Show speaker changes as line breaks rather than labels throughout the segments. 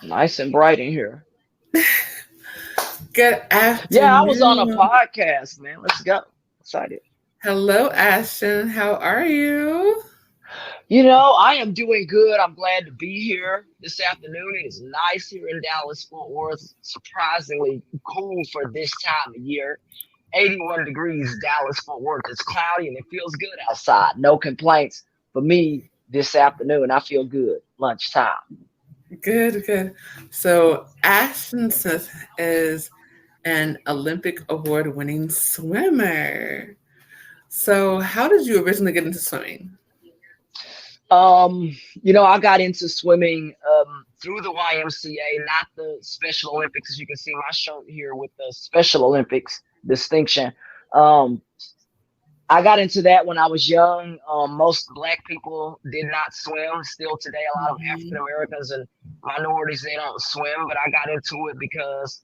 Nice and bright in here.
Good
Yeah, I was on a
afternoon.
podcast, man. Let's go. Excited.
Hello, Ashton. How are you?
I am doing good. I'm glad to be here this afternoon. It is nice here in Dallas, Fort Worth. Surprisingly cool for this time of year. 81 degrees, Dallas, Fort Worth. It's cloudy and it feels good outside. No complaints for me this afternoon. I feel good. Lunchtime.
Good, good. So, Ashton Smith is an Olympic award winning swimmer. So, how did you originally get into swimming?
I got into swimming through the YMCA, not the Special Olympics, as you can see my shirt here with the Special Olympics distinction. Um, I got into that when I was young. Most black people did not swim. Still today, a lot of African
Mhm.
Americans and minorities, they don't swim, but I got into it because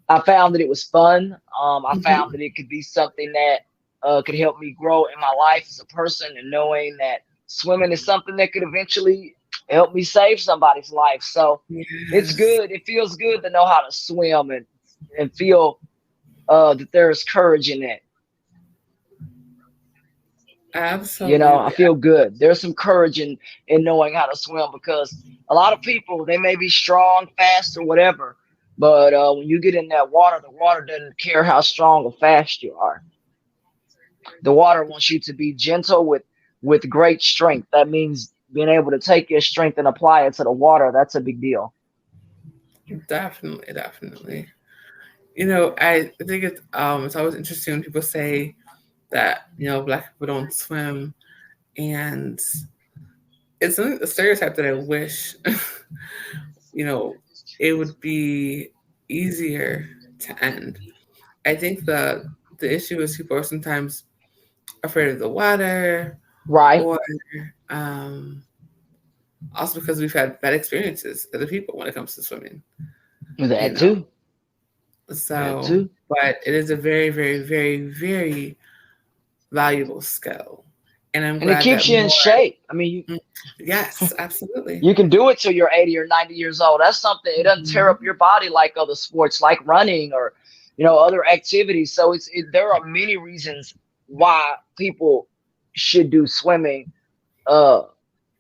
I found that it was fun. I found
Mhm.
that it could be something that could help me grow in my life as a person, and knowing that swimming is something that could eventually help me save somebody's life. So it's
Yes,
good. It feels good to know how to swim and feel that there is courage in it. I
absolutely.
feel good. There's some courage in knowing how to swim, because a lot of people, they may be strong, fast, or whatever, but when you get in that water, the water doesn't care how strong or fast you are. The water wants you to be gentle with great strength. That means being able to take your strength and apply it to the water. That's a big deal.
Definitely, definitely. I think it's always interesting when people say that black people don't swim, and it's a stereotype that I wish you know it would be easier to end. I think the issue is people are sometimes afraid of the water,
Right.
or um, also because we've had bad experiences as a people when it comes to swimming. You
That
know,
too. That
so
too.
but it is a very, very, very, very valuable skill, and I'm
And it
glad
keeps
that
you in
more.
shape. I mean,
Mm, yes, absolutely.
you can do it till you're 80 or 90 years old. That's something, it doesn't tear up
Mhm.
your body like other sports, like running or, other activities. So there are many reasons why people should do swimming. Uh,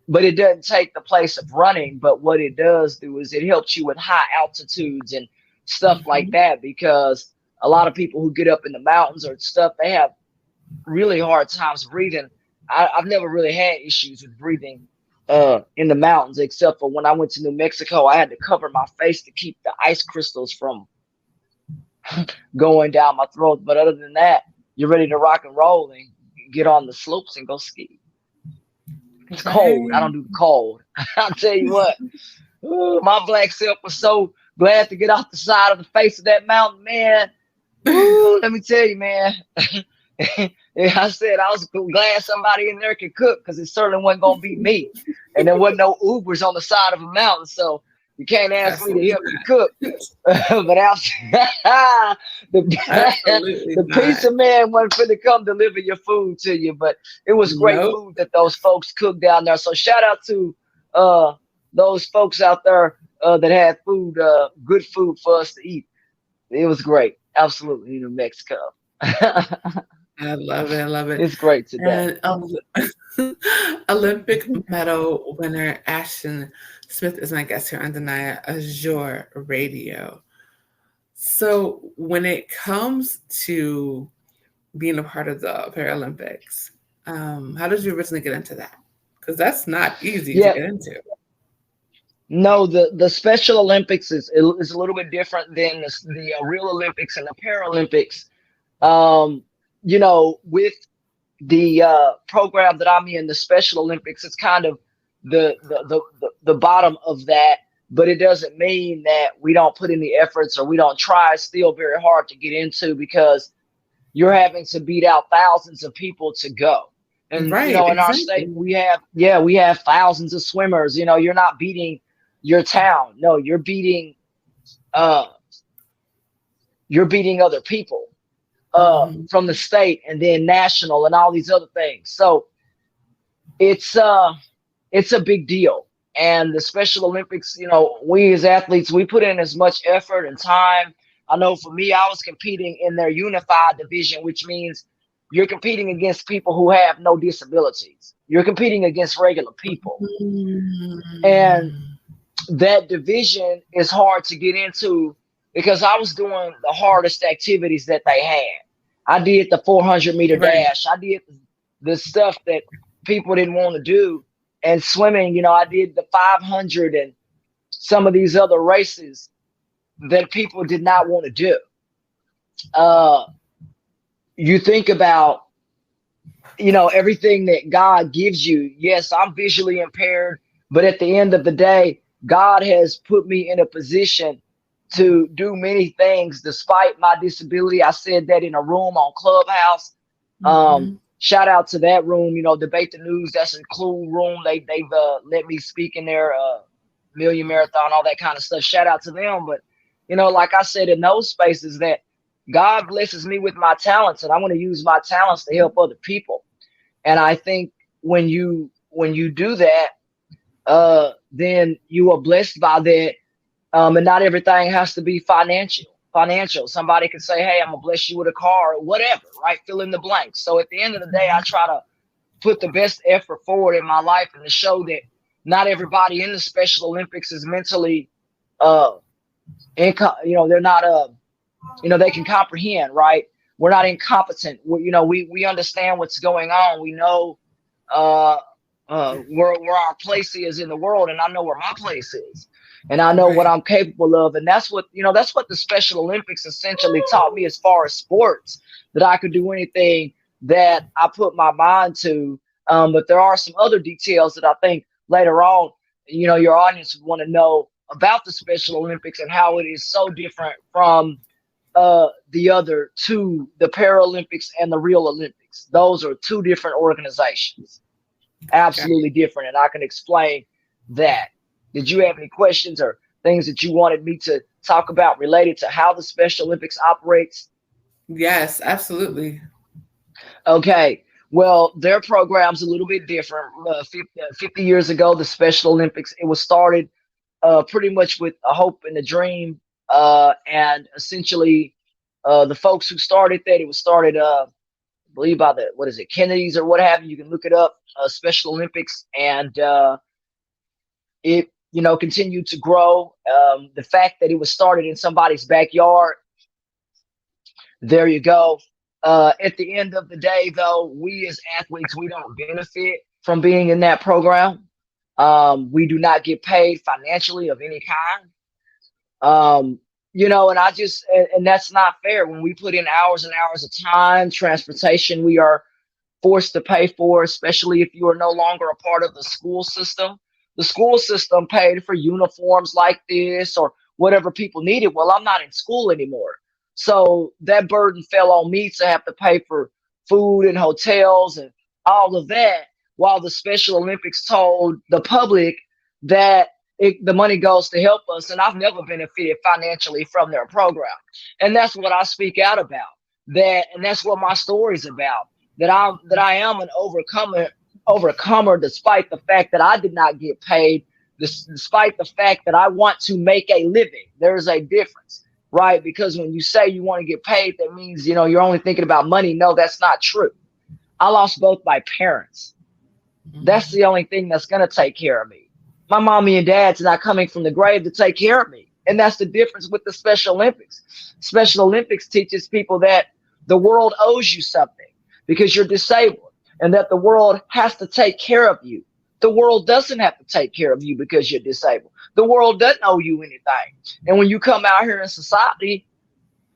but it doesn't take the place of running. But what it does do is it helps you with high altitudes and stuff like
Mhm.
that, because a lot of people who get up in the mountains or stuff, they have really hard times breathing. I've never really had issues with breathing in the mountains, except for when I went to New Mexico. I had to cover my face to keep the ice crystals from going down my throat. But other than that, you're ready to rock and roll and get on the slopes and go ski. It's cold. I
Right.
don't do the cold. I'll tell you what. Ooh, my black self was so glad to get off the side of the face of that mountain, man. Ooh, let me tell you, man. Yeah, I said I was glad somebody in there could cook, because it certainly wasn't gonna be me. And there wasn't no Ubers on the side of a mountain, so you can't ask me to
Absolutely
help you
not.
cook. But after the
Absolutely
the
not.
pizza man wasn't finna come deliver your food to you, but it was great
Nope.
food that those folks cooked down there. So shout out to uh those folks out there that had food, good food for us to eat. It was great, absolutely, in New Mexico.
I love it. I love it.
It's great today.
And Olympic medal winner Ashton Smith is my guest here on Danaya Azure Radio. So, when it comes to being a part of the Paralympics, how did you originally get into that? Because that's not easy to
Yeah,
get into.
no, the Special Olympics is a little bit different than the real Olympics and the Paralympics. Um, with the program that I'm in, the Special Olympics, it's kind of the bottom of that. But it doesn't mean that we don't put in the efforts or we don't try. It's still very hard to get into, because you're having to beat out thousands of people to go. And
Right,
in our state,
exactly.
we have thousands of swimmers. You're not beating your town. No, uh you're beating other people
Hmm.
from the state, and then national and all these other things. So it's uh it's a big deal. And the Special Olympics, we as athletes, we put in as much effort and time. I know for me, I was competing in their unified division, which means you're competing against people who have no disabilities. You're competing against regular people. And that division is hard to get into because I was doing the hardest activities that they had. I did the 400-meter dash. I did the stuff that people didn't want to do. And swimming, I did the 500 and some of these other races that people did not want to do. You think about, everything that God gives you. Yes, I'm visually impaired, but at the end of the day, God has put me in a position to do many things despite my disability. I said that in a room on Clubhouse. Shout out to that room, Debate the News. That's a cool room. They've let me speak in their Million Marathon, all that kind of stuff. Shout out to them. But, like I said, in those spaces that God blesses me with my talents, and I want to use my talents to help other people. And I think when you do that, then you are blessed by that. And not everything has to be financial. Somebody can say, hey, I'm gonna bless you with a car or whatever, right? Fill in the blanks. So at the end of the day, I try to put the best effort forward in my life and to show that not everybody in the Special Olympics is mentally they're not they can comprehend, right? We're not incompetent. We understand what's going on. We know where our place is in the world, and I know where my place is. And I know what I'm capable of. And that's what the Special Olympics essentially taught me as far as sports, that I could do anything that I put my mind to. But there are some other details that I think later on, your audience would want to know about the Special Olympics and how it is so different from the other two, the Paralympics and the Real Olympics. Those are two different organizations, absolutely different. And I can explain that. Did you have any questions or things that you wanted me to talk about related to how the Special Olympics operates?
Yes, absolutely.
Okay. Well, their program's a little bit different. 50 years ago, the Special Olympics, it was started pretty much with a hope and a dream. And essentially, the folks who started that, it was started, I believe by the, Kennedys or what have you. You can look it up, Special Olympics. And it, continued to grow. The fact that it was started in somebody's backyard, there you go. At the end of the day, though, we as athletes, we don't benefit from being in that program. We do not get paid financially of any kind. And that's not fair. When we put in hours and hours of time, transportation, we are forced to pay for, especially if you are no longer a part of the school system. The school system paid for uniforms like this or whatever people needed. Well, I'm not in school anymore. So that burden fell on me to have to pay for food and hotels and all of that, while the Special Olympics told the public that the money goes to help us. And I've never benefited financially from their program. And that's what I speak out about. And that's what my story's about, that I am an overcomer despite the fact that I did not get paid, despite the fact that I want to make a living. There's a difference, right? Because when you say you want to get paid, that means, you're only thinking about money. No, that's not true. I lost both my parents. That's the only thing that's going to take care of me. My mommy and dad's not coming from the grave to take care of me. And that's the difference with the Special Olympics. Special Olympics teaches people that the world owes you something because you're disabled, and that the world has to take care of you. The world doesn't have to take care of you because you're disabled. The world doesn't owe you anything. And when you come out here in society,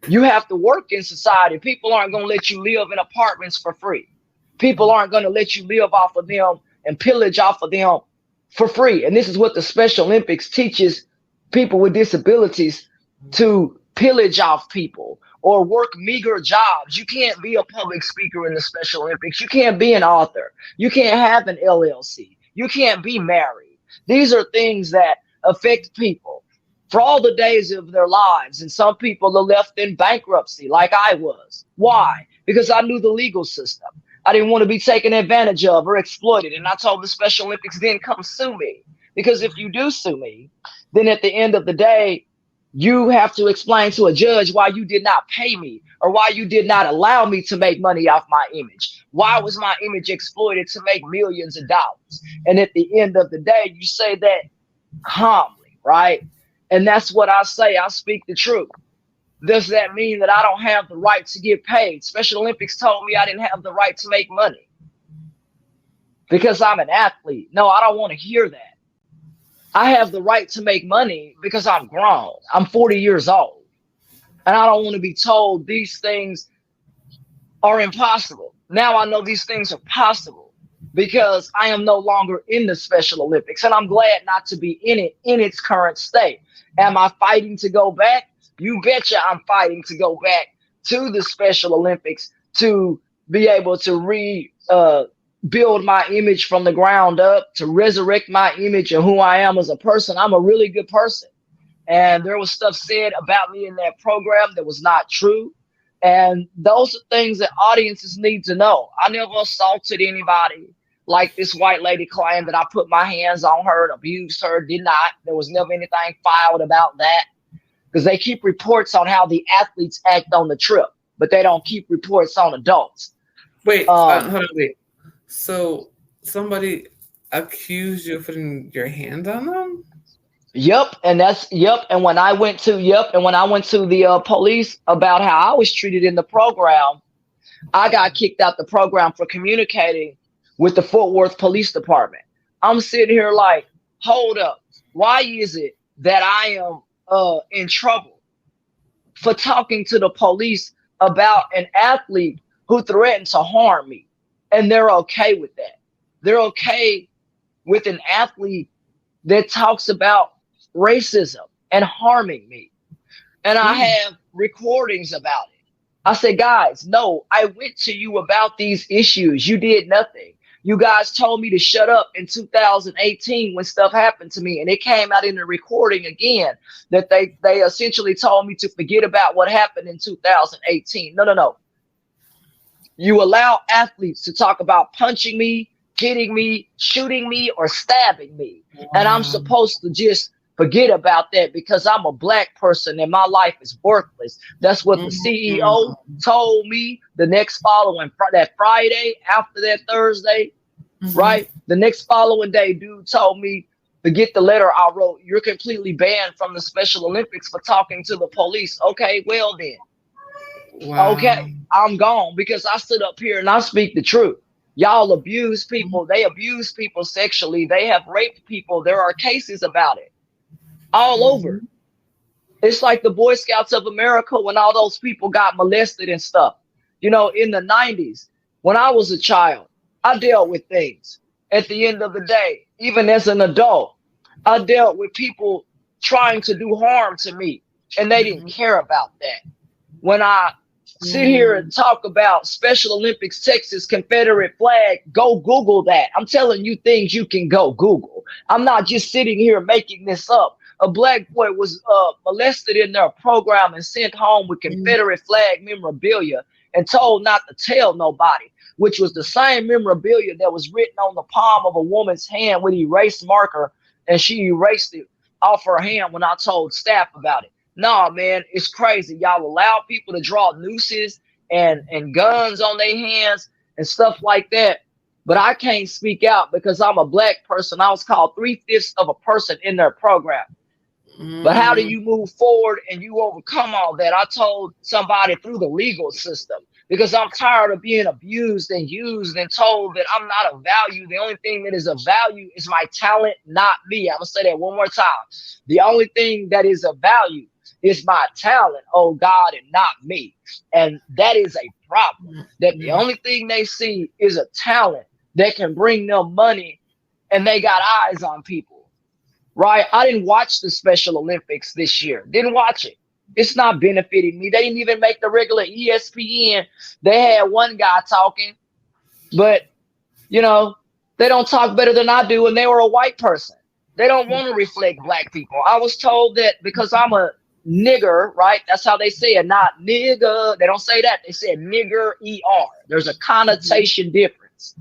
you have to work in society. People aren't going to let you live in apartments for free. People aren't going to let you live off of them and pillage off of them for free. And this is what the Special Olympics teaches people with disabilities, to pillage off people or work meager jobs. You can't be a public speaker in the Special Olympics. You can't be an author. You can't have an LLC. You can't be married. These are things that affect people for all the days of their lives. And some people are left in bankruptcy like I was. Why? Because I knew the legal system. I didn't want to be taken advantage of or exploited. And I told the Special Olympics, then come sue me. Because if you do sue me, then at the end of the day, you have to explain to a judge why you did not pay me or why you did not allow me to make money off my image. Why was my image exploited to make millions of dollars? And at the end of the day, you say that calmly, right? And that's what I say. I speak the truth. Does that mean that I don't have the right to get paid? Special Olympics told me I didn't have the right to make money because I'm an athlete. No, I don't want to hear that. I have the right to make money because I'm grown. I'm 40 years old. And I don't want to be told these things are impossible. Now I know these things are possible because I am no longer in the Special Olympics. And I'm glad not to be in it in its current state. Am I fighting to go back? You betcha I'm fighting to go back to the Special Olympics to be able to build my image from the ground up, to resurrect my image and who I am as a person. I'm a really good person. And there was stuff said about me in that program that was not true. And those are things that audiences need to know. I never assaulted anybody like this white lady claimed that I put my hands on her and abused her. Did not. There was never anything filed about that. Because they keep reports on how the athletes act on the trip, but they don't keep reports on adults.
Wait, hold on, wait. So somebody accused you of putting your hand on them?
Yep, and when I went to the police about how I was treated in the program, I got kicked out the program for communicating with the Fort Worth Police Department. I'm sitting here like, hold up, why is it that I am in trouble for talking to the police about an athlete who threatened to harm me? And they're okay with that. They're okay with an athlete that talks about racism and harming me. And I have recordings about it. I said, guys, no, I went to you about these issues. You did nothing. You guys told me to shut up in 2018 when stuff happened to me. And it came out in the recording again that they essentially told me to forget about what happened in 2018. No. You allow athletes to talk about punching me, hitting me, shooting me, or stabbing me. Wow. And I'm supposed to just forget about that because I'm a black person and my life is worthless. That's what the CEO told me the next following that Friday after that Thursday, right? The next following day, dude told me, forget the letter I wrote. You're completely banned from the Special Olympics for talking to the police. Okay, well then. Wow. Okay, I'm gone because I sit up here and I speak the truth. Y'all abuse people. They abuse people sexually. They have raped people. There are cases about it all over. It's like the Boy Scouts of America when all those people got molested and stuff. You know, in the 90s, when I was a child, I dealt with things. At the end of the day, even as an adult, I dealt with people trying to do harm to me, and they didn't care about that. When I sit here and talk about Special Olympics Texas Confederate flag, go Google that. I'm telling you things you can go Google. I'm not just sitting here making this up. A black boy was molested in their program and sent home with Confederate flag memorabilia and told not to tell nobody, which was the same memorabilia that was written on the palm of a woman's hand with erase marker, and she erased it off her hand when I told staff about it. Nah, man, it's crazy. Y'all allow people to draw nooses and guns on their hands and stuff like that. But I can't speak out because I'm a black person. I was called 3/5 of a person in their program. But how do you move forward and you overcome all that? I told somebody through the legal system because I'm tired of being abused and used and told that I'm not of value. The only thing that is of value is my talent, not me. I'm going to say that one more time. The only thing that is of value is my talent, oh God, and not me. And that is a problem, that the only thing they see is a talent that can bring them money and they got eyes on people, right? I didn't watch the Special Olympics this year. Didn't watch it. It's not benefiting me. They didn't even make the regular ESPN. They had one guy talking, but, you know, they don't talk better than I do, and they were a white person. They don't want to reflect black people. I was told that because I'm a nigger, right? That's how they say it, not nigga. They don't say that. They say nigger, ER. There's a connotation difference.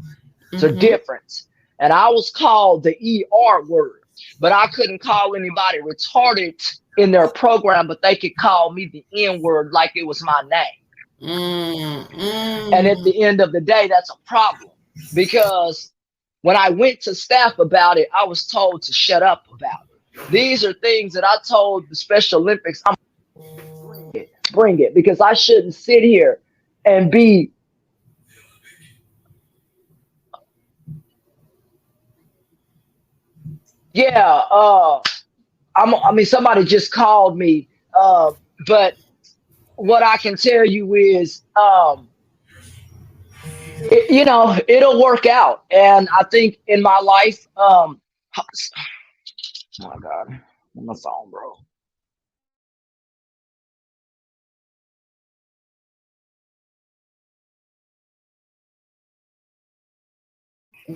It's a difference. And I was called the ER word. but I couldn't call anybody retarded in their program, but they could call me the N-word like it was my name. And at the end of the day, that's a problem, because when I went to staff about it, I was told to shut up about it. These are things that I told the Special Olympics, I'm bring it, because I shouldn't sit here and be I mean, somebody just called me, but what I can tell you is, it'll work out. And I think in my life, oh my God, on my phone, bro.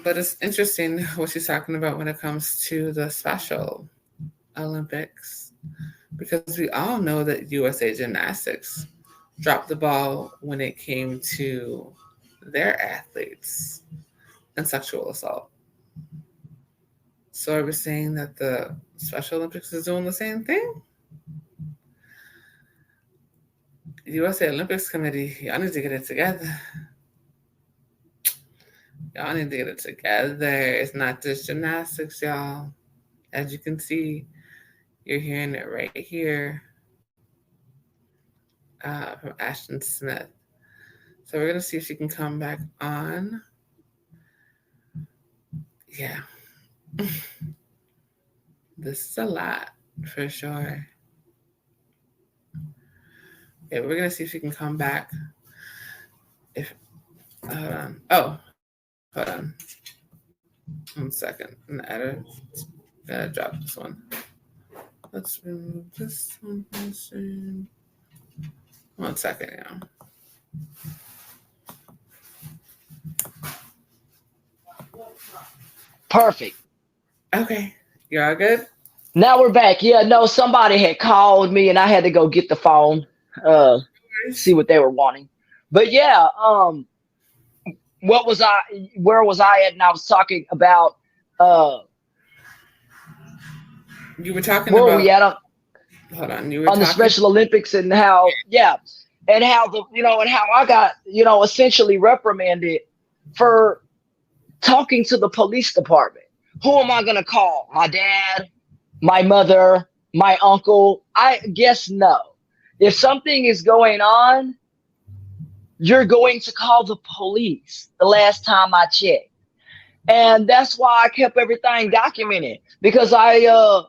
But it's interesting what she's talking about when it comes to the Special Olympics, because we all know that USA Gymnastics dropped the ball when it came to their athletes and sexual assault. So are we saying that the Special Olympics is doing the same thing? USA Olympics Committee, y'all need to get it together. Y'all need to get it together. It's not just gymnastics, y'all. As you can see, you're hearing it right here from Ashton Smith. So we're going to see if she can come back on. Yeah. This is a lot, for sure. Yeah, we're going to see if she can come back. Hold on. Oh, hold on. 1 second. I'm gonna drop this one. Let's remove this one. 1 second now.
Perfect.
Okay. You all good?
Now we're back. Yeah, no, somebody had called me and I had to go get the phone, see what they were wanting. But yeah, where was I at? And I was talking about,
you were talking
where
about,
were we at
hold on, you were
on the Special Olympics, and how, and how and how I got, essentially reprimanded for talking to the police department. Who am I going to call? My dad, my mother, my uncle? I guess no. If something is going on, you're going to call the police, the last time I checked. And that's why I kept everything documented, because I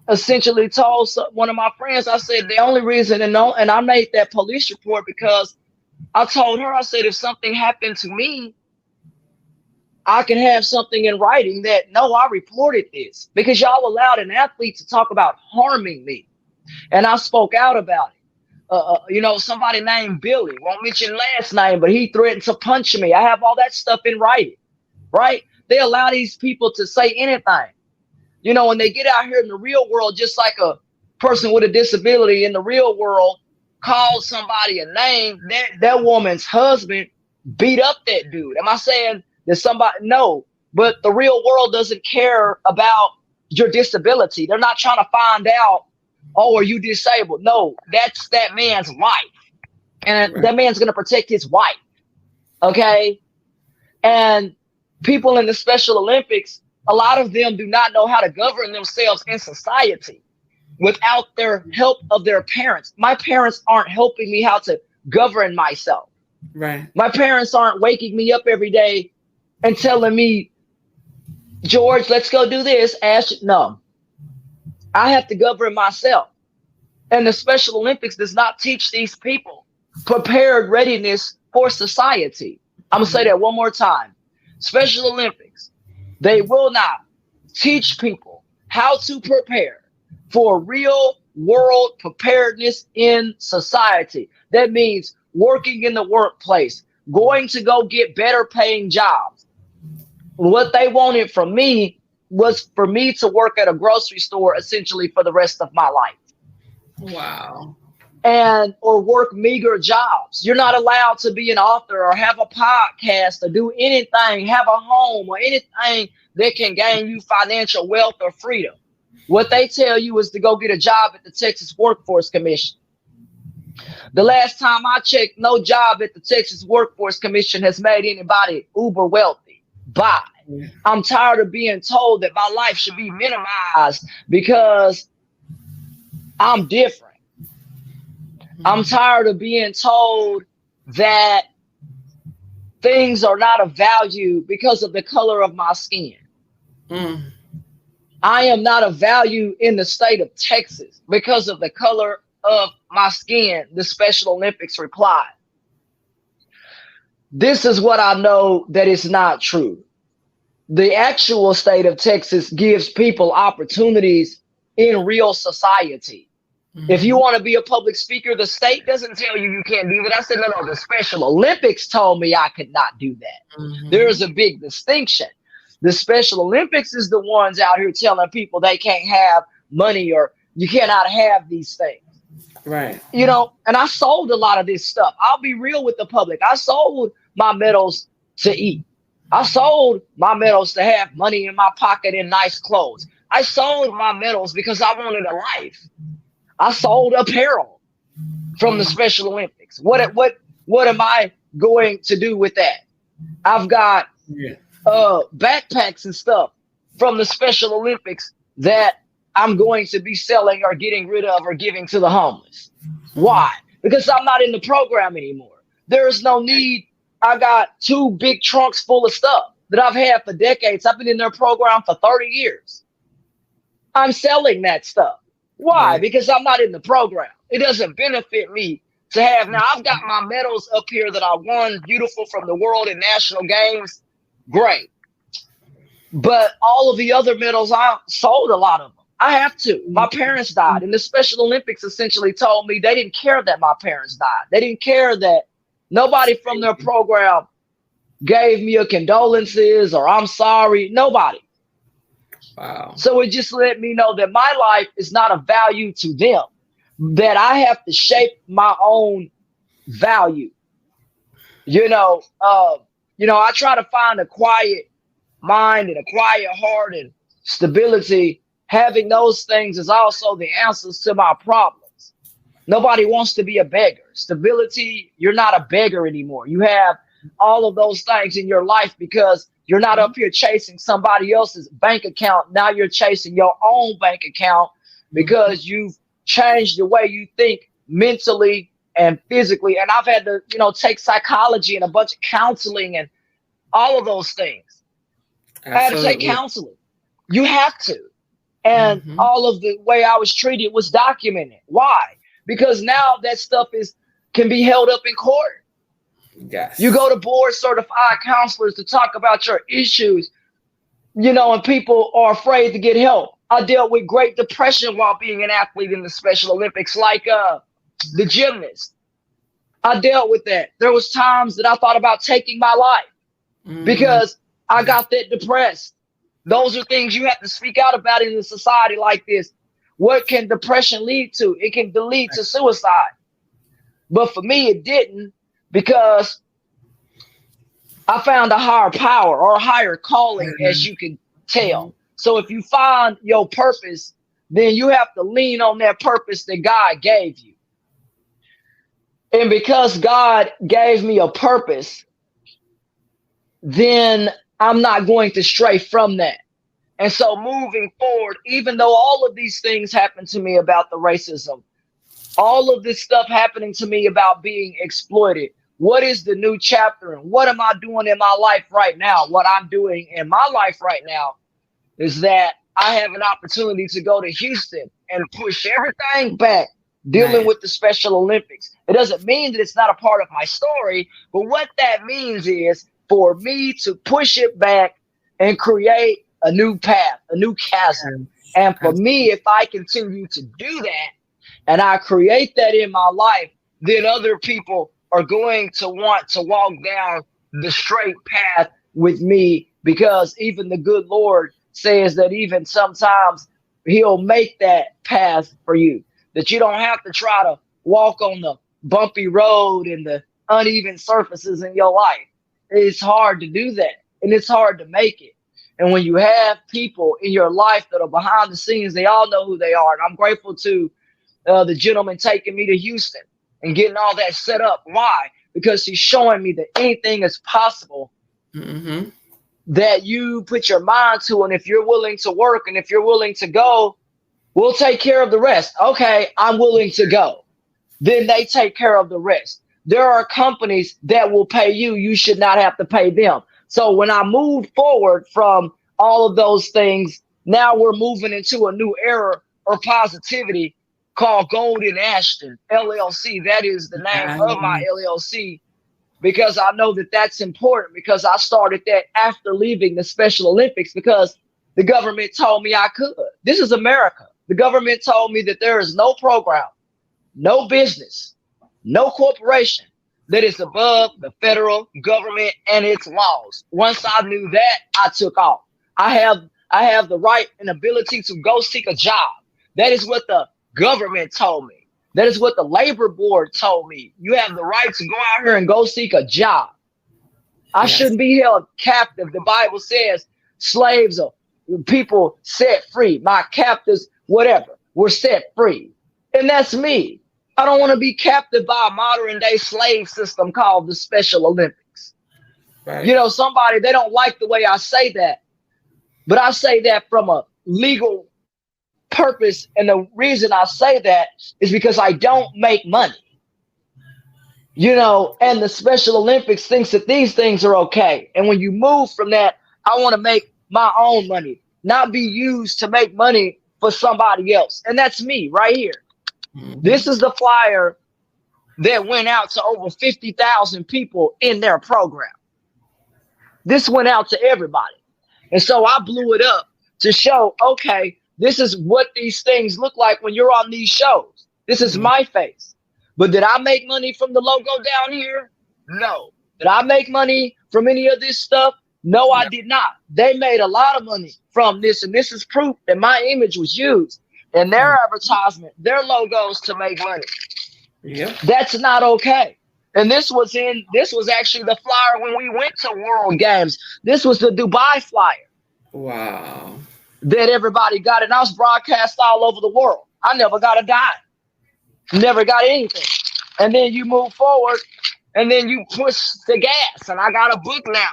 essentially told one of my friends, I said, the only reason, and I made that police report because I told her, I said, if something happened to me, I can have something in writing that, no, I reported this, because y'all allowed an athlete to talk about harming me. And I spoke out about it. Somebody named Billy, won't mention last name, but he threatened to punch me. I have all that stuff in writing, right? They allow these people to say anything. When they get out here in the real world, just like a person with a disability in the real world calls somebody a name, that woman's husband beat up that dude. Am I saying that somebody? No, but the real world doesn't care about your disability. They're not trying to find out, oh, are you disabled? No, that's that man's wife. And that man's going to protect his wife. Okay. And people in the Special Olympics, a lot of them do not know how to govern themselves in society without their help of their parents. My parents aren't helping me how to govern myself.
Right.
My parents aren't waking me up every day and telling me, George, let's go do this. Ash, no, I have to govern myself. And the Special Olympics does not teach these people prepared readiness for society. I'm going to say that one more time. Special Olympics, they will not teach people how to prepare for real world preparedness in society. That means working in the workplace, going to go get better paying jobs. What they wanted from me was for me to work at a grocery store essentially for the rest of my life.
Wow.
and or work meager jobs. You're not allowed to be an author or have a podcast or do anything, have a home or anything that can gain you financial wealth or freedom. What they tell you is to go get a job at the Texas Workforce Commission. The last time I checked, no job at the Texas Workforce Commission has made anybody uber wealthy. Bye. I'm tired of being told that my life should be minimized because I'm different. I'm tired of being told that things are not of value because of the color of my skin. I am not of value in the state of Texas because of the color of my skin, the Special Olympics replied. This is what I know that is not true. The actual state of Texas gives people opportunities in real society. If you want to be a public speaker, the state doesn't tell you you can't do that. I said, no, the Special Olympics told me I could not do that. There is a big distinction. The Special Olympics is the ones out here telling people they can't have money or you cannot have these things.
Right.
You know, and I sold a lot of this stuff. I'll be real with the public. I sold my medals to eat. I sold my medals to have money in my pocket and nice clothes. I sold my medals because I wanted a life. I sold apparel from the Special Olympics. What am I going to do with that? I've got backpacks and stuff from the Special Olympics that I'm going to be selling or getting rid of or giving to the homeless. Why? Because I'm not in the program anymore. There is no need. I got 2 big trunks full of stuff that I've had for decades. I've been in their program for 30 years. I'm selling that stuff. Why? Right. Because I'm not in the program. It doesn't benefit me to have. Now, I've got my medals up here that I won, beautiful, from the world and national games. Great. But all of the other medals, I sold a lot of them. I have to. My parents died. And the Special Olympics essentially told me they didn't care that my parents died. They didn't care that nobody from their program gave me a condolences or I'm sorry. Nobody.
Wow.
So it just let me know that my life is not of value to them, that I have to shape my own value. I try to find a quiet mind and a quiet heart and stability. Having those things is also the answers to my problems. Nobody wants to be a beggar. Stability, you're not a beggar anymore. You have all of those things in your life because you're not up here chasing somebody else's bank account. Now you're chasing your own bank account because you've changed the way you think mentally and physically. And I've had to, take psychology and a bunch of counseling and all of those things. Absolutely. I had to take counseling. You have to. And all of the way I was treated was documented. Why? Because now that stuff can be held up in court.
Yes.
You go to board certified counselors to talk about your issues, and people are afraid to get help. I dealt with Great Depression while being an athlete in the Special Olympics, like the gymnast. I dealt with that. There was times that I thought about taking my life because I got that depressed. Those are things you have to speak out about in a society like this. What can depression lead to? It can lead to suicide. But for me, it didn't, because I found a higher power or a higher calling, as you can tell. So if you find your purpose, then you have to lean on that purpose that God gave you. And because God gave me a purpose, then I'm not going to stray from that. And so moving forward, even though all of these things happened to me about the racism, all of this stuff happening to me about being exploited, what is the new chapter and what am I doing in my life right now? What I'm doing in my life right now is that I have an opportunity to go to Houston and push everything back, dealing with the Special Olympics. It doesn't mean that it's not a part of my story, but what that means is for me to push it back and create a new path, a new chasm. And for me, if I continue to do that and I create that in my life, then other people are going to want to walk down the straight path with me, because even the good Lord says that even sometimes he'll make that path for you, that you don't have to try to walk on the bumpy road and the uneven surfaces in your life. It's hard to do that, and it's hard to make it. And when you have people in your life that are behind the scenes, they all know who they are. And I'm grateful to the gentleman taking me to Houston and getting all that set up. Why? Because he's showing me that anything is possible that you put your mind to. And if you're willing to work and if you're willing to go, we'll take care of the rest. Okay, I'm willing to go. Then they take care of the rest. There are companies that will pay you. You should not have to pay them. So when I move forward from all of those things, now we're moving into a new era or positivity called Golden Ashton LLC. That is the name of my LLC, because I know that that's important, because I started that after leaving the Special Olympics because the government told me I could. This is America. The government told me that there is no program, no business, no corporation that is above the federal government and its laws. Once I knew that, I took off. I have the right and ability to go seek a job. That is what the government told me. That is what the labor board told me. You have the right to go out here and go seek a job. I shouldn't be held captive. The Bible says slaves are people set free. My captives, whatever, were set free. And that's me. I don't want to be captive by a modern day slave system called the Special Olympics. Right. You know, somebody, they don't like the way I say that, but I say that from a legal purpose. And the reason I say that is because I don't make money, you know, and the Special Olympics thinks that these things are okay. And when you move from that, I want to make my own money, not be used to make money for somebody else. And that's me right here. This is the flyer that went out to over 50,000 people in their program. This went out to everybody. And so I blew it up to show, okay, this is what these things look like when you're on these shows. This is my face. But did I make money from the logo down here? No. Did I make money from any of this stuff? No, I did not. They made a lot of money from this. And this is proof that my image was used in their advertisement, their logos, to make money. Yep. That's not okay. And this was actually the flyer when we went to World Games. This was the Dubai flyer.
Wow.
That everybody got. And I was broadcast all over the world. I never got a dime. Never got anything. And then you move forward and then you push the gas. And I got a book now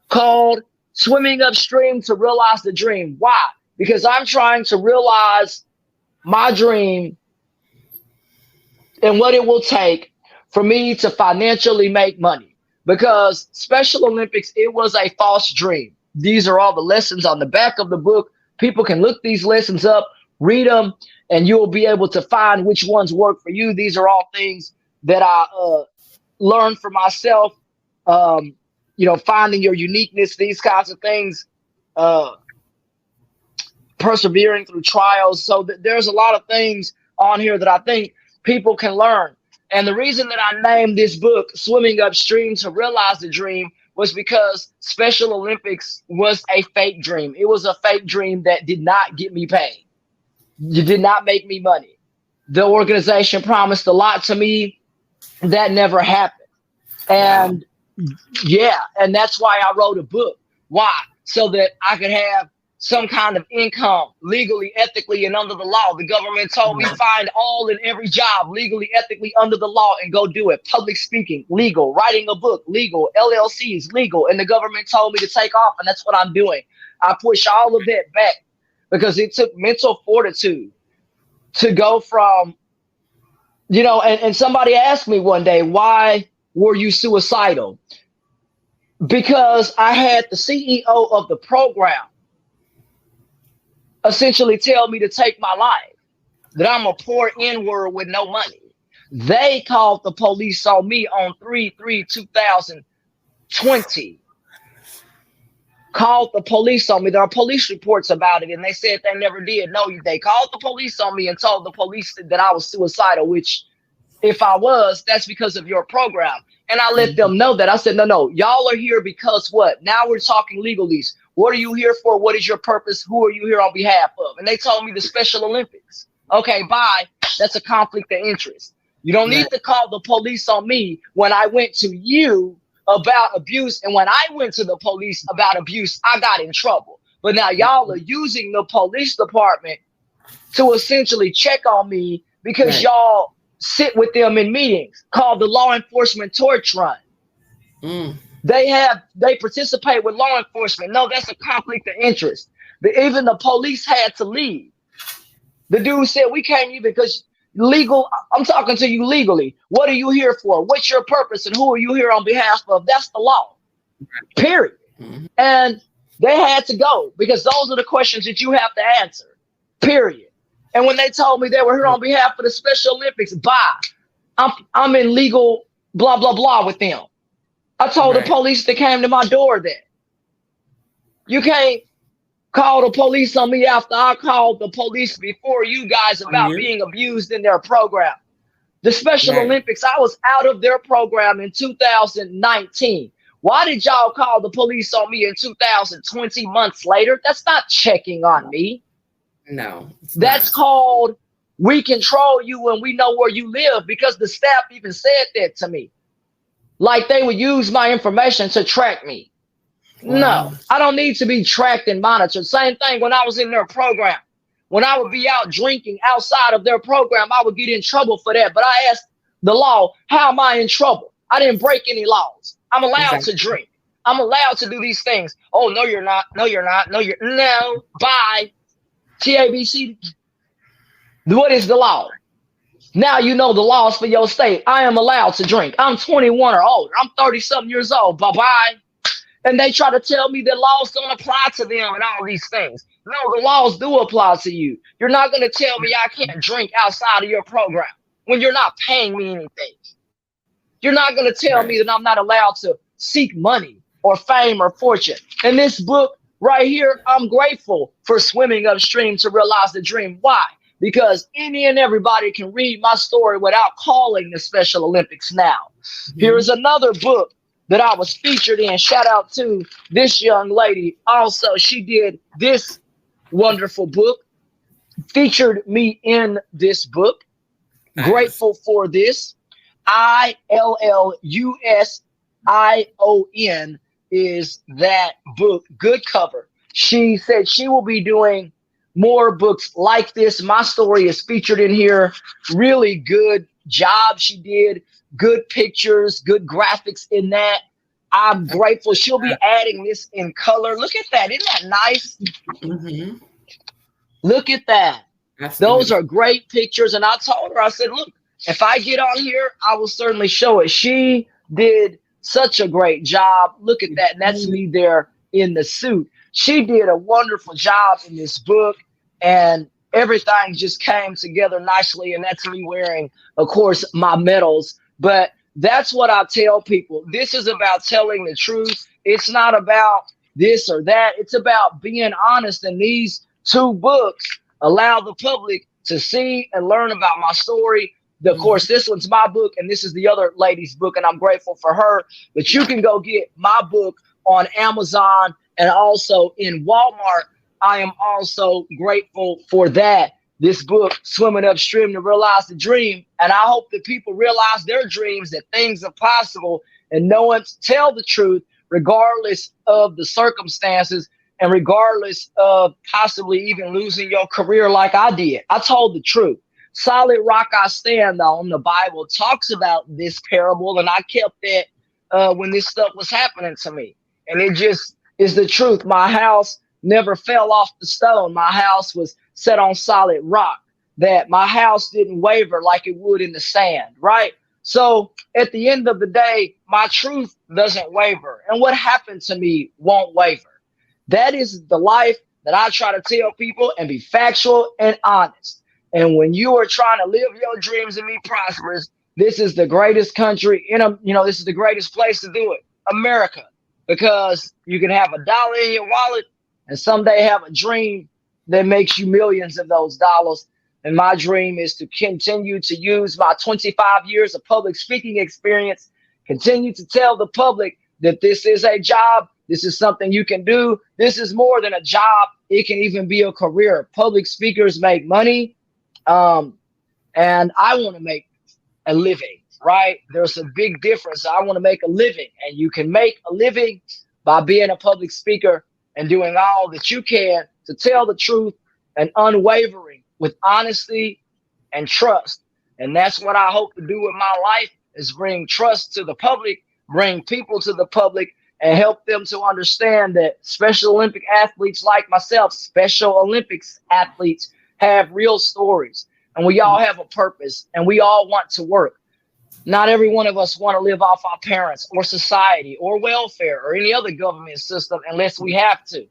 called Swimming Upstream to Realize the Dream. Why? Because I'm trying to realize my dream and what it will take for me to financially make money. Because Special Olympics, it was a false dream. These are all the lessons on the back of the book. People can look these lessons up, read them, and you'll be able to find which ones work for you. These are all things that I learned for myself. You know, finding your uniqueness, these kinds of things, persevering through trials. So there's a lot of things on here that I think people can learn. And the reason that I named this book Swimming Upstream to Realize the Dream was because Special Olympics was a fake dream. It was a fake dream that did not get me paid. It did not make me money. The organization promised a lot to me. That never happened. And and that's why I wrote a book. Why? So that I could have some kind of income legally, ethically, and under the law. The government told me find all and every job legally, ethically, under the law, and go do it. Public speaking, legal. Writing a book, legal. LLCs, legal. And the government told me to take off, and that's what I'm doing. I push all of that back because it took mental fortitude to go from, you know, and somebody asked me one day, why were you suicidal? Because I had the CEO of the program essentially tell me to take my life, that I'm a poor N-word with no money. They called the police on me on 3/3/2020. Called the police on me. There are police reports about it, and they said they never did. No, they called the police on me and told the police that I was suicidal, which if I was, that's because of your program. And I let them know that. I said, no, y'all are here because what? Now we're talking legalese. What are you here for? What is your purpose? Who are you here on behalf of? And they told me the Special Olympics. Okay, bye. That's a conflict of interest. You don't
Right.
need to call the police on me when I went to you about abuse. And when I went to the police about abuse, I got in trouble. But now y'all are using the police department to essentially check on me because
Right.
y'all sit with them in meetings called the law enforcement torch run.
Mm.
They participate with law enforcement. No, that's a conflict of interest. But even the police had to leave. The dude said, we can't even, because legal, I'm talking to you legally. What are you here for? What's your purpose? And who are you here on behalf of? That's the law, period.
Mm-hmm.
And they had to go because those are the questions that you have to answer, period. And when they told me they were here on behalf of the Special Olympics, bye. I'm in legal blah, blah, blah with them. I told the police that came to my door that you can't call the police on me after I called the police before you guys about being abused in their program. The Special Olympics, I was out of their program in 2019. Why did y'all call the police on me in 2020 months later? That's not checking on me.
No.
That's called we control you and we know where you live, because the staff even said that to me. Like they would use my information to track me. Wow. No, I don't need to be tracked and monitored. Same thing when I was in their program. When I would be out drinking outside of their program, I would get in trouble for that. But I asked the law, how am I in trouble? I didn't break any laws. I'm allowed to drink. I'm allowed to do these things. Oh, no, you're not. No, you're not. No, bye. TABC. What is the law? Now you know the laws for your state. I am allowed to drink. I'm 21 or older. I'm 30-something years old. Bye-bye. And they try to tell me that laws don't apply to them and all these things. No, the laws do apply to you. You're not going to tell me I can't drink outside of your program when you're not paying me anything. You're not going to tell me that I'm not allowed to seek money or fame or fortune. In this book right here, I'm grateful for swimming upstream to realize the dream. Why? Because any and everybody can read my story without calling the Special Olympics now. Mm-hmm. Here's another book that I was featured in. Shout out to this young lady. Also, she did this wonderful book, featured me in this book. Nice. Grateful for this. ILLUSION is that book. Good cover. She said she will be doing more books like this. My story is featured in here. Really good job she did. Good pictures, good graphics in that. I'm grateful. She'll be adding this in color. Look at that. Isn't that nice? Mm-hmm. Look at that. Absolutely. Those are great pictures. And I told her, I said, look, if I get on here, I will certainly show it. She did such a great job. Look at that. And that's me there in the suit. She did a wonderful job in this book, and everything just came together nicely. And that's me wearing, of course, my medals. But that's what I tell people. This is about telling the truth. It's not about this or that. It's about being honest. And these two books allow the public to see and learn about my story. Of course, this one's my book, and this is the other lady's book, and I'm grateful for her. But you can go get my book on Amazon and also in Walmart. I am also grateful for that. This book, Swimming Upstream to Realize the Dream. And I hope that people realize their dreams, that things are possible, and knowing to tell the truth, regardless of the circumstances and regardless of possibly even losing your career like I did. I told the truth. Solid rock I stand on. The Bible talks about this parable, and I kept that when this stuff was happening to me. And it just is the truth. My house never fell off the stone. My house was set on solid rock, that my house didn't waver like it would in the sand, right? So at the end of the day, my truth doesn't waver, and what happened to me won't waver. That is the life that I try to tell people and be factual and honest. And when you are trying to live your dreams and be prosperous, this is the greatest country this is the greatest place to do it, America, because you can have $1 in your wallet and someday have a dream that makes you millions of those dollars. And my dream is to continue to use my 25 years of public speaking experience, continue to tell the public that this is a job. This is something you can do. This is more than a job. It can even be a career. Public speakers make money. And I want to make a living, right? There's a big difference. I want to make a living, and you can make a living by being a public speaker and doing all that you can to tell the truth and unwavering with honesty and trust. And that's what I hope to do with my life, is bring trust to the public, bring people to the public, and help them to understand that Special Olympic athletes like myself, Special Olympics athletes, have real stories, and we all have a purpose, and we all want to work. Not every one of us want to live off our parents or society or welfare or any other government system unless we have to.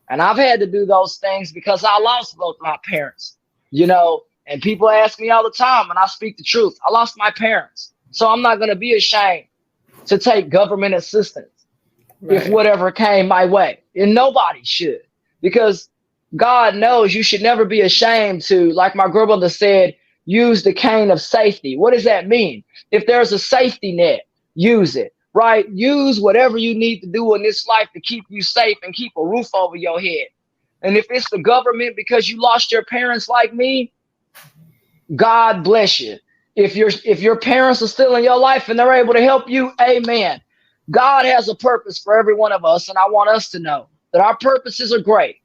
And I've had to do those things because I lost both my parents, and people ask me all the time, and I speak the truth. I lost my parents. So I'm not going to be ashamed to take government assistance if whatever came my way. And nobody should, because God knows you should never be ashamed to, like my grandmother said, use the cane of safety. What does that mean? If there's a safety net, use it, right? Use whatever you need to do in this life to keep you safe and keep a roof over your head. And if it's the government because you lost your parents like me, God bless you. If your parents are still in your life and they're able to help you, amen. God has a purpose for every one of us, and I want us to know that our purposes are great.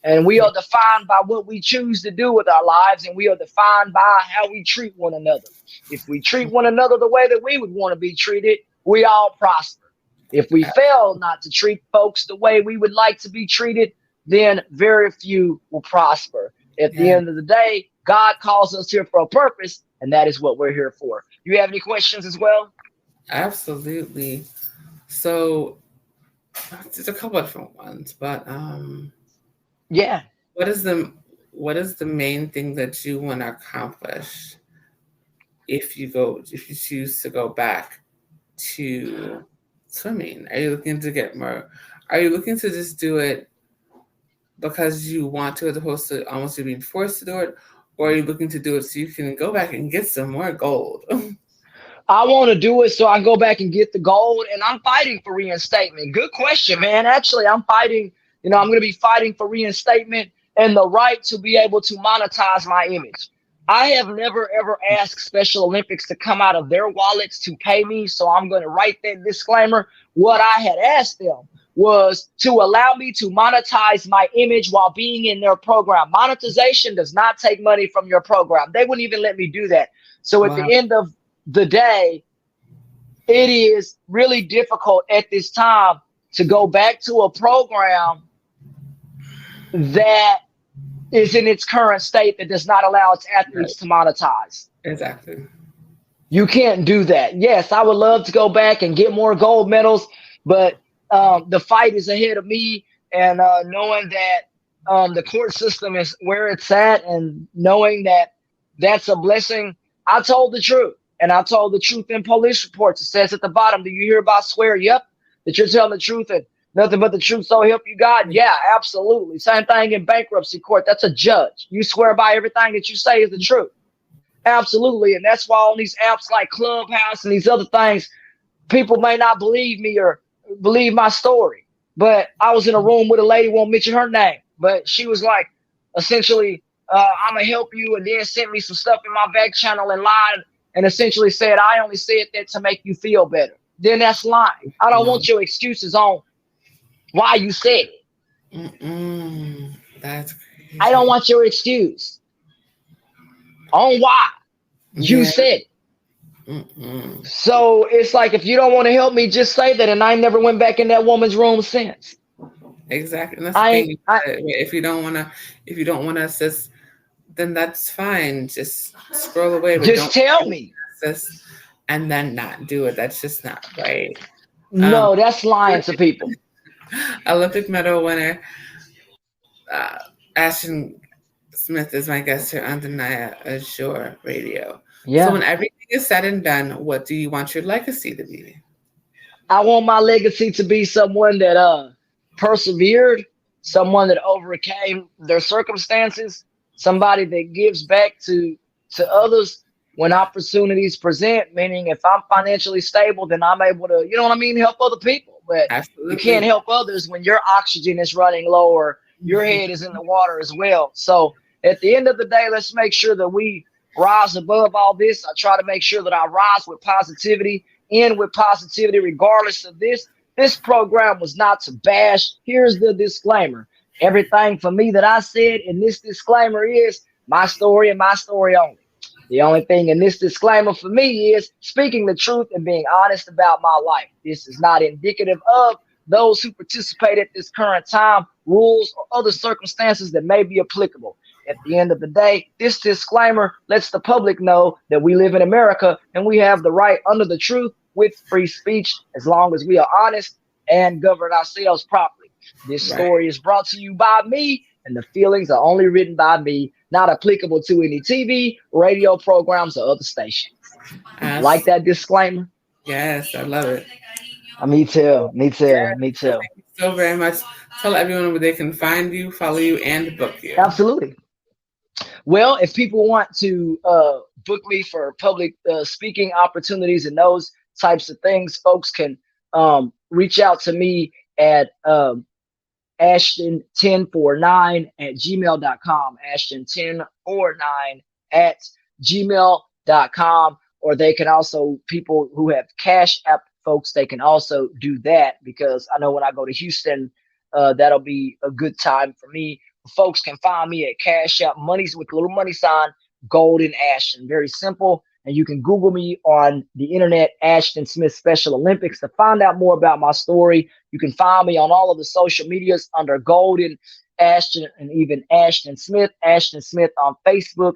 And we are defined by what we choose to do with our lives, and we are defined by how we treat one another. If we treat one another the way that we would want to be treated, we all prosper. If we fail not to treat folks the way we would like to be treated, then very few will prosper. At the end of the day, God calls us here for a purpose, and that is what we're here for. You have any questions as well?
Absolutely. So there's a couple of different ones, but
yeah.
What is the main thing that you want to accomplish if you choose to go back to swimming? Are you looking to get more? Are you looking to just do it because you want to, as opposed to almost being forced to do it? Or are you looking to do it so you can go back and get some more gold?
I want to do it so I can go back and get the gold, and I'm fighting for reinstatement. Good question, man. Actually, I'm fighting. I'm going to be fighting for reinstatement and the right to be able to monetize my image. I have never, ever asked Special Olympics to come out of their wallets to pay me, so I'm going to write that disclaimer. What I had asked them was to allow me to monetize my image while being in their program. Monetization does not take money from your program. They wouldn't even let me do that. So at the end of the day, it is really difficult at this time to go back to a program that is in its current state that does not allow its athletes to monetize.
Exactly.
You can't do that. Yes, I would love to go back and get more gold medals, but the fight is ahead of me, and knowing that the court system is where it's at, and knowing that that's a blessing. I told the truth, and I told the truth in police reports. It says at the bottom, do you hereby swear? Yep, that you're telling the truth and nothing but the truth, so help you God? Yeah, absolutely. Same thing in bankruptcy court. That's a judge. You swear by everything that you say is the truth. Absolutely. And that's why on these apps like Clubhouse and these other things, people may not believe me or believe my story. But I was in a room with a lady, won't mention her name, but she was like, essentially, I'm going to help you, and then sent me some stuff in my back channel and lied and essentially said, I only said that to make you feel better. Then that's lying. I don't want your excuses on why you said it.
That's crazy.
I don't want your excuse on why you said it. So it's like, if you don't want to help me, just say that. And I never went back in that woman's room since.
Exactly. And that's the thing. If you don't want to assist, then that's fine. Just scroll away. But
just tell me.
Assist and then not do it. That's just not right.
No, that's lying to people.
Olympic medal winner Ashton Smith is my guest here on Danaya Azure Radio. Yeah. So when everything is said and done, what do you want your legacy to be?
I want my legacy to be someone that persevered, someone that overcame their circumstances, somebody that gives back to others when opportunities present, meaning if I'm financially stable, then I'm able to, help other people. But absolutely, you can't help others when your oxygen is running low or your head is in the water as well. So at the end of the day, let's make sure that we rise above all this. I try to make sure that I rise with positivity, end with positivity, regardless of this. This program was not to bash. Here's the disclaimer. Everything for me that I said in this disclaimer is my story and my story only. The only thing in this disclaimer for me is speaking the truth and being honest about my life. This is not indicative of those who participate at this current time, rules, or other circumstances that may be applicable. At the end of the day, this disclaimer lets the public know that we live in America and we have the right under the truth with free speech as long as we are honest and govern ourselves properly. This story is brought to you by me, and the feelings are only written by me, not applicable to any TV, radio programs, or other stations. Like that disclaimer?
Yes, I love it.
Me too. Me too.
Yes,
Me too.
thank you so very much. Tell everyone where they can find you, follow you, and book you.
Absolutely. Well, if people want to book me for public speaking opportunities and those types of things, folks can reach out to me at Ashton1049 at gmail.com, Ashton1049 at gmail.com, or they can also, people who have Cash App folks, they can also do that, because I know when I go to Houston, that'll be a good time for me. Folks can find me at Cash App, monies with a little money sign, Golden Ashton. Very simple. And you can Google me on the internet, Ashton Smith Special Olympics, to find out more about my story. You can find me on all of the social medias under Golden Ashton and even Ashton Smith on Facebook,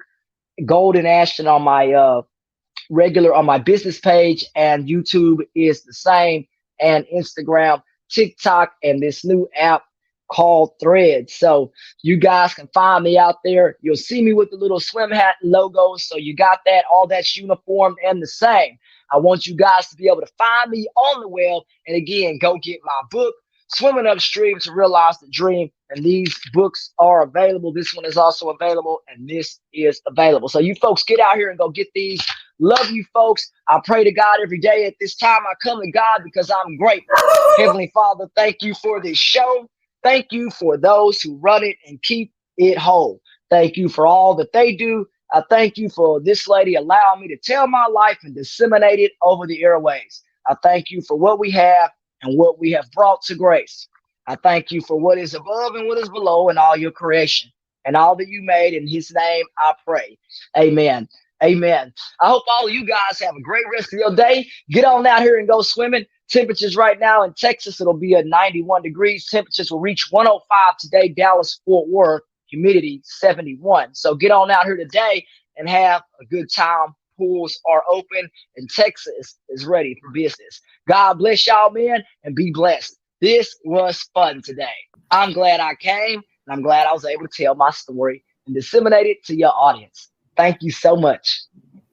Golden Ashton on my on my business page, and YouTube is the same, and Instagram, TikTok, and this new app called Threads. So you guys can find me out there. You'll see me with the little swim hat logo. So you got that, all that's uniform and the same. I want you guys to be able to find me on the web. And again, go get my book, Swimming Upstream to Realize the Dream. And these books are available. This one is also available, and this is available. So you folks get out here and go get these. Love you folks. I pray to God every day. At this time, I come to God because I'm grateful. Heavenly Father, thank you for this show. Thank you for those who run it and keep it whole. Thank you for all that they do. I thank you for this lady allowing me to tell my life and disseminate it over the airways. I thank you for what we have and what we have brought to grace. I thank you for what is above and what is below and all your creation and all that you made. In his name, I pray. Amen. Amen. I hope all of you guys have a great rest of your day. Get on out here and go swimming. Temperatures right now in Texas, it'll be at 91 degrees. Temperatures will reach 105 today, Dallas, Fort Worth, humidity 71. So get on out here today and have a good time. Pools are open and Texas is ready for business. God bless y'all, man, and be blessed. This was fun today. I'm glad I came, and I'm glad I was able to tell my story and disseminate it to your audience. Thank you so much.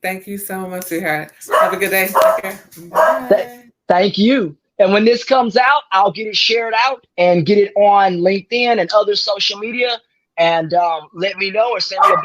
Thank you so much, sweetheart. Have a good day. Take care. Bye.
Thank you. And when this comes out, I'll get it shared out and get it on LinkedIn and other social media. And let me know or send me a